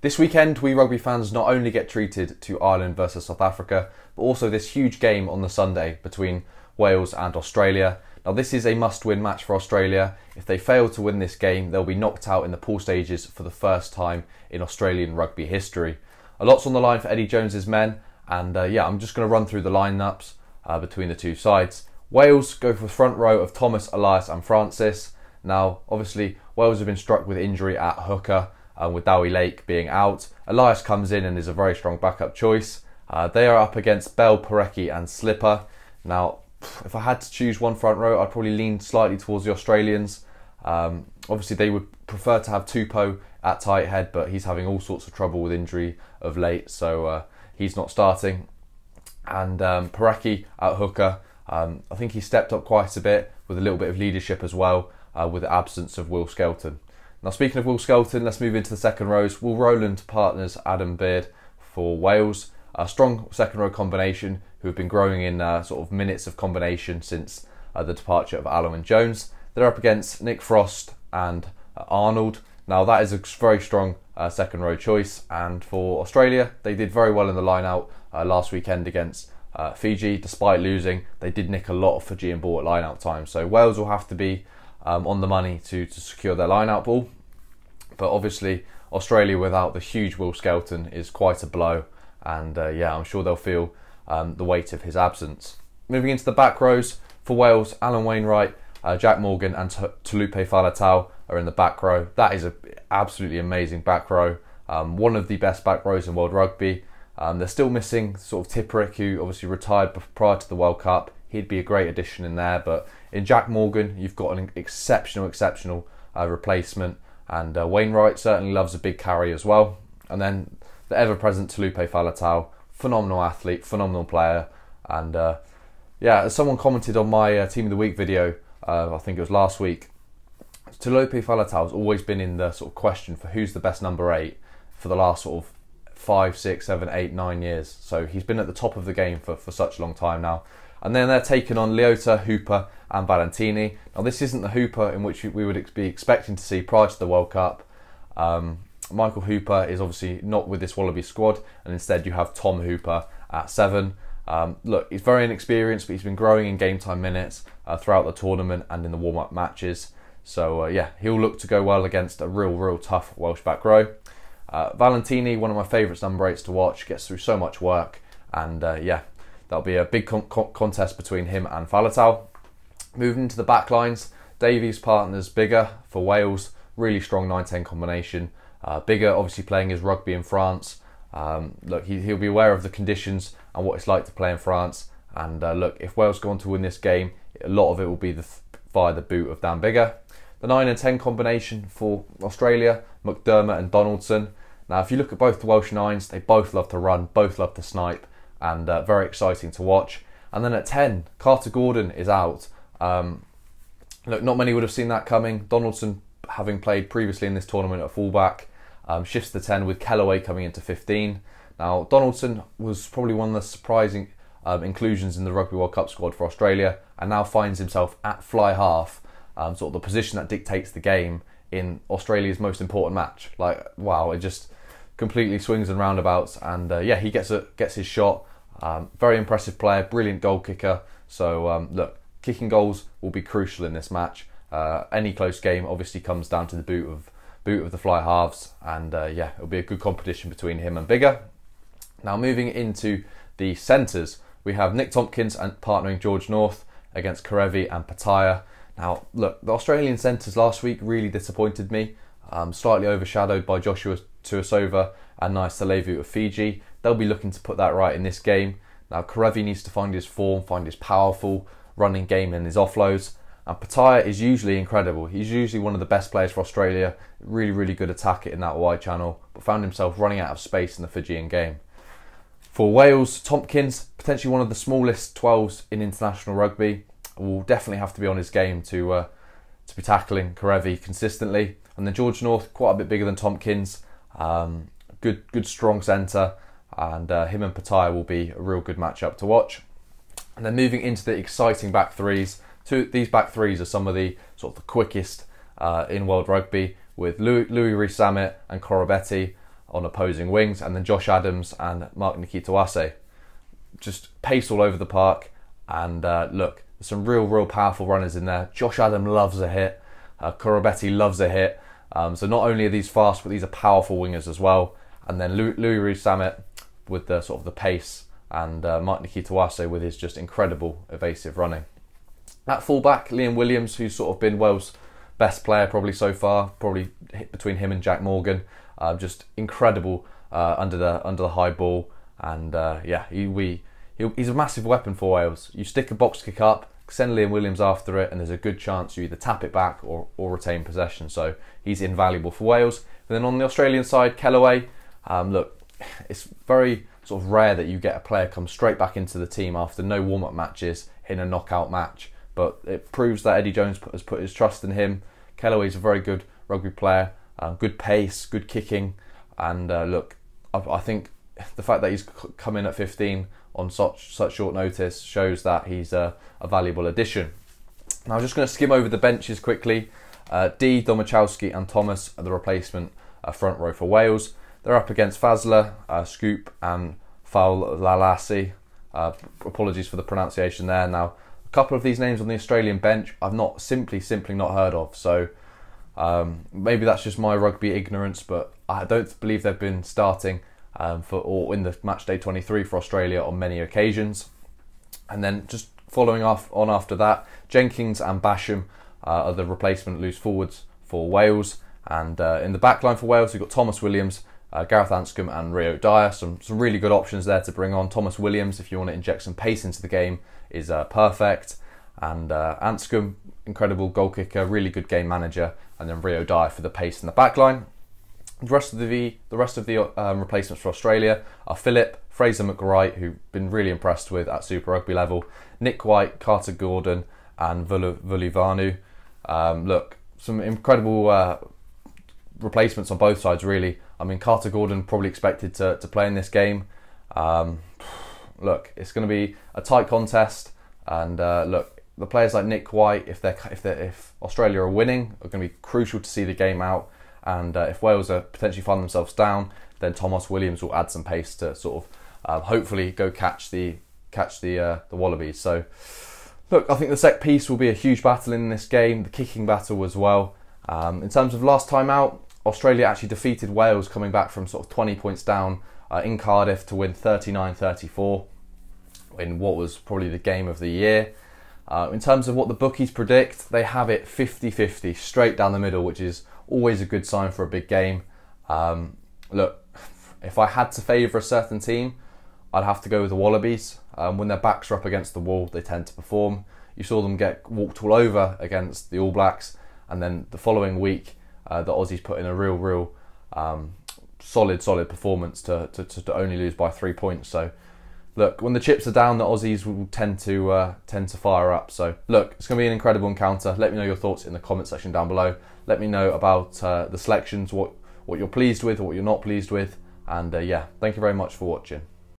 This weekend, we rugby fans not only get treated to Ireland versus South Africa, but also this huge game on the Sunday between Wales and Australia. Now, this is a must-win match for Australia. If they fail to win this game, they'll be knocked out in the pool stages for the first time in Australian rugby history. A lot's on the line for Eddie Jones's men, and I'm just going to run through the lineups between the two sides. Wales go for the front row of Thomas, Elias and Francis. Now, obviously, Wales have been struck with injury at hooker, with Dowie Lake being out. Elias comes in and is a very strong backup choice. They are up against Bell, Porecki and Slipper. Now, if I had to choose one front row, I'd probably lean slightly towards the Australians. Obviously, they would prefer to have Tupou at tight head, but he's having all sorts of trouble with injury of late, so he's not starting. And Porecki at hooker, I think he stepped up quite a bit with a little bit of leadership as well, with the absence of Will Skelton. Now, speaking of Will Skelton, let's move into the second rows. Will Rowland partners Adam Beard for Wales. A strong second row combination who have been growing in sort of minutes of combination since the departure of Allen and Jones. They're up against Nick Frost and Arnold. Now, that is a very strong second row choice, and for Australia, they did very well in the line out last weekend against Fiji. Despite losing, they did nick a lot of Fijian ball at line out time, so Wales will have to be on the money to secure their line out ball. But obviously, Australia without the huge Will Skelton is quite a blow, and I'm sure they'll feel the weight of his absence. Moving into the back rows for Wales, Alan Wainwright, Jack Morgan and Taulupe Faletau are in the back row. That is an absolutely amazing back row, one of the best back rows in world rugby. They're still missing sort of Tipuric, who obviously retired prior to the World Cup. He'd be a great addition in there, but in Jack Morgan, you've got an exceptional replacement, and Wainwright certainly loves a big carry as well. And then the ever-present Taulupe Faletau, phenomenal athlete, phenomenal player, and as someone commented on my Team of the Week video, I think it was last week, Taulupe Faletau has always been in the sort of question for who's the best number 8 for the last sort of 5, 6, 7, 8, 9 years. So he's been at the top of the game for such a long time now. And then they're taking on Leota, Hooper and Valentini. Now, this isn't the Hooper in which we would be expecting to see prior to the World Cup. Michael Hooper is obviously not with this Wallaby squad, and instead you have Tom Hooper at 7. Look, he's very inexperienced, but he's been growing in game time minutes throughout the tournament and in the warm-up matches. So he'll look to go well against a real tough Welsh back row. Valentini, one of my favourites number 8s to watch, gets through so much work, and that'll be a big contest between him and Faletau. Moving into the back lines, Davies partners Biggar for Wales, really strong 9-10 combination. Biggar obviously playing his rugby in France. Look, he'll be aware of the conditions and what it's like to play in France. And look, if Wales go on to win this game, a lot of it will be via the boot of Dan Biggar. The 9 and 10 combination for Australia, McDermott and Donaldson. Now, if you look at both the Welsh nines, they both love to run, both love to snipe, and very exciting to watch. And then at 10, Carter Gordon is out. Look, not many would have seen that coming. Donaldson, having played previously in this tournament at fullback, shifts to 10 with Kellaway coming into 15. Now, Donaldson was probably one of the surprising inclusions in the Rugby World Cup squad for Australia, and now finds himself at fly half, sort of the position that dictates the game in Australia's most important match. Like, wow, it just completely swings and roundabouts, and he gets his shot. Very impressive player, brilliant goal kicker. So look, kicking goals will be crucial in this match. Any close game obviously comes down to the boot of the fly halves, and it'll be a good competition between him and Biggar. Now, moving into the centres, we have Nick Tompkins and partnering George North against Kerevi and Pattaya. Now, look, the Australian centres last week really disappointed me, slightly overshadowed by Joshua Tuisova and Nais Salevu of Fiji. They'll be looking to put that right in this game. Now, Kerevi needs to find his form, find his powerful running game and his offloads. And Pattaya is usually incredible. He's usually one of the best players for Australia, really good attacker in that wide channel, but found himself running out of space in the Fijian game. For Wales, Tompkins, potentially one of the smallest 12s in international rugby, will definitely have to be on his game to be tackling Kerevi consistently. And then George North, quite a bit bigger than Tompkins, good strong centre, and him and Pattaya will be a real good matchup to watch. And then moving into the exciting back threes, these back threes are some of the sort of the quickest in world rugby, with Louis Rees-Zammit and Koroibete. on opposing wings, and then Josh Adams and Mark Nikitawase. Just pace all over the park, and look, there's some real powerful runners in there. Josh Adams loves a hit, Koroibete loves a hit, so not only are these fast, but these are powerful wingers as well. And then Louis Rees-Zammit with the sort of the pace, and Mark Nikitawase with his just incredible evasive running. At fullback, Liam Williams, who's sort of been Wales' best player probably so far, probably hit between him and Jack Morgan, just incredible under the high ball, and yeah, he's a massive weapon for Wales. You stick a box kick up, send Liam Williams after it, and there's a good chance you either tap it back or retain possession. So he's invaluable for Wales. And then on the Australian side, Kellaway, look, it's very sort of rare that you get a player come straight back into the team after no warm-up matches in a knockout match. But it proves that Eddie Jones has put his trust in him. Kellaway's a very good rugby player, good pace, good kicking, and look, I think the fact that he's come in at 15 on such short notice shows that he's a valuable addition. Now I'm just going to skim over the benches quickly. Dee, Domachowski and Thomas are the replacement front row for Wales. They're up against Fazla, Scoop and Faulalasi. Apologies for the pronunciation there. Now, a couple of these names on the Australian bench I've not simply not heard of, so maybe that's just my rugby ignorance, but I don't believe they've been starting or in the match day 23 for Australia on many occasions. And then just following on after that, Jenkins and Basham are the replacement loose forwards for Wales. And in the back line for Wales, we've got Thomas Williams, Gareth Anscombe and Rio Dyer. Some really good options there to bring on. Thomas Williams, if you want to inject some pace into the game, is perfect. And Anscombe, incredible goal kicker, really good game manager. And then Rio Dyer for the pace in the back line. The rest of the replacements for Australia are Phillip, Fraser McWright, who've been really impressed with at Super Rugby level, Nick White, Carter Gordon and Vulivanu. Look, some incredible replacements on both sides really. I mean, Carter Gordon probably expected to play in this game. Look, it's going to be a tight contest, and look, the players like Nick White, if Australia are winning, are going to be crucial to see the game out. And if Wales are potentially find themselves down, then Thomas Williams will add some pace to sort of hopefully go catch the Wallabies. So look, I think the set piece will be a huge battle in this game, the kicking battle as well. In terms of last time out, Australia actually defeated Wales coming back from sort of 20 points down in Cardiff to win 39-34 in what was probably the game of the year. In terms of what the bookies predict, they have it 50-50 straight down the middle, which is always a good sign for a big game. Look, if I had to favour a certain team, I'd have to go with the Wallabies. When their backs are up against the wall, they tend to perform. You saw them get walked all over against the All Blacks, and then the following week, the Aussies put in a real solid performance to only lose by 3 points. So look, when the chips are down, the Aussies will tend to fire up. So look, it's going to be an incredible encounter. Let me know your thoughts in the comment section down below. Let me know about the selections, what you're pleased with or what you're not pleased with. And yeah, thank you very much for watching.